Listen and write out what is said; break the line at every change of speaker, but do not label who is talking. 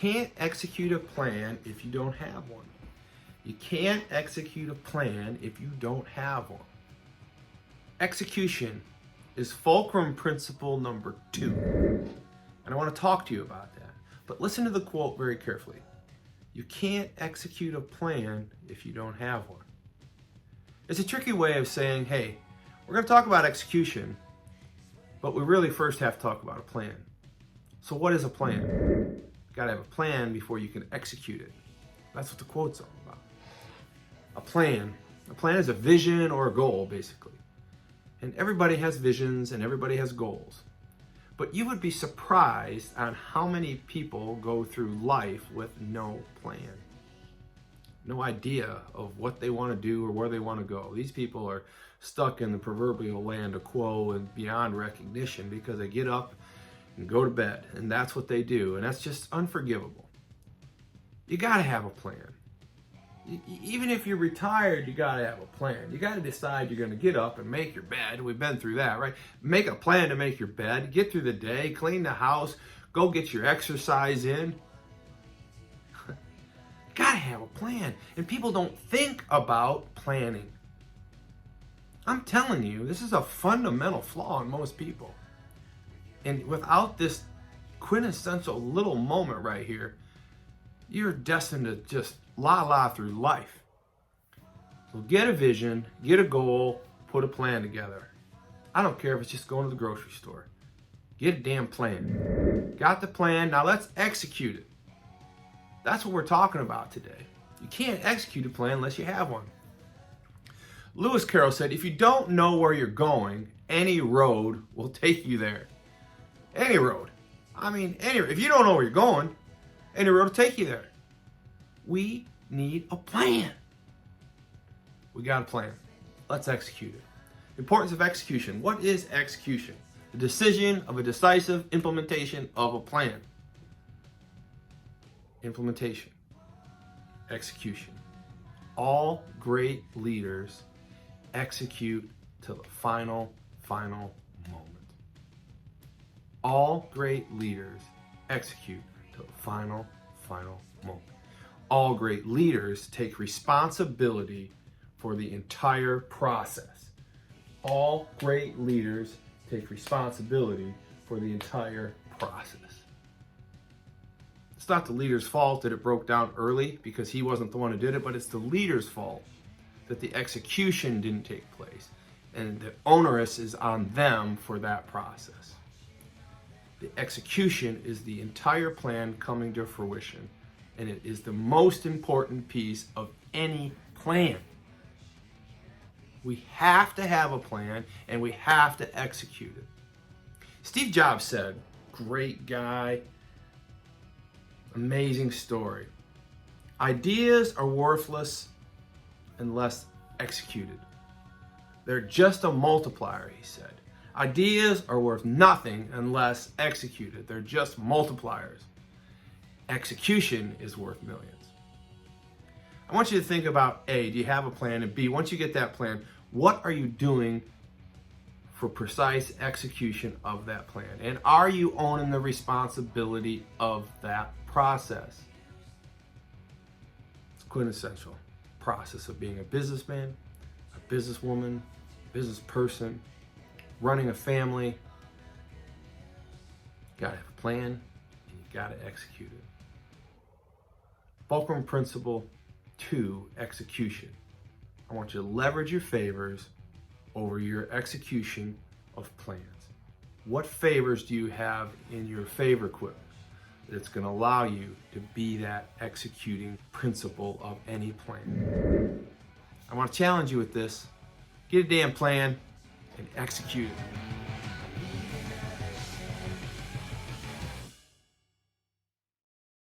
can't execute a plan if you don't have one. You can't execute a plan if you don't have one. Execution is fulcrum principle number 2. And I want to talk to you about that. But listen to the quote very carefully. You can't execute a plan if you don't have one. It's a tricky way of saying, hey, we're going to talk about execution, but we really first have to talk about a plan. So what is a plan? You got to have a plan before you can execute it. That's what the quote's all about. A plan is a vision or a goal, basically. And everybody has visions and everybody has goals. But you would be surprised on how many people go through life with no plan. No idea of what they want to do or where they want to go. These people are stuck in the proverbial land of quo and beyond recognition because they get up and go to bed. And that's what they do. And that's just unforgivable. You got to have a plan. Even if you're retired, you got to have a plan. You got to decide you're going to get up and make your bed. We've been through that, right? Make a plan to make your bed, get through the day, clean the house, go get your exercise in. You got to have a plan. And people don't think about planning. I'm telling you, this is a fundamental flaw in most people. And without this quintessential little moment right here, you're destined to just la through life. So get a vision, get a goal, put a plan together. I don't care if it's just going to the grocery store. Get a damn plan. Got the plan, now let's execute it. That's what we're talking about today. You can't execute a plan unless you have one. Lewis Carroll said, if you don't know where you're going, any road will take you there. Any road. If you don't know where you're going, any road will take you there. We need a plan. We got a plan. Let's execute it. Importance of execution. What is execution? The decision of a decisive implementation of a plan. Implementation. Execution. All great leaders execute to the final moment. All great leaders execute to the final moment. All great leaders take responsibility for the entire process. All great leaders take responsibility for the entire process. It's not the leader's fault that it broke down early because he wasn't the one who did it, but it's the leader's fault that the execution didn't take place. And the onus is on them for that process. The execution is the entire plan coming to fruition. And it is the most important piece of any plan. We have to have a plan and we have to execute it. Steve Jobs said, great guy, amazing story. Ideas are worthless unless executed. They're just a multiplier, he said. Ideas are worth nothing unless executed. They're just multipliers. Execution is worth millions. I want you to think about A, do you have a plan? And B, once you get that plan, what are you doing for precise execution of that plan? And are you owning the responsibility of that process? It's quintessential process of being a businessman, a businesswoman, business person, running a family. You gotta have a plan and you gotta execute it. Fulcrum principle 2, execution. I want you to leverage your favors over your execution of plans. What favors do you have in your favor quiver that's going to allow you to be that executing principle of any plan? I want to challenge you with this. Get a damn plan and execute it.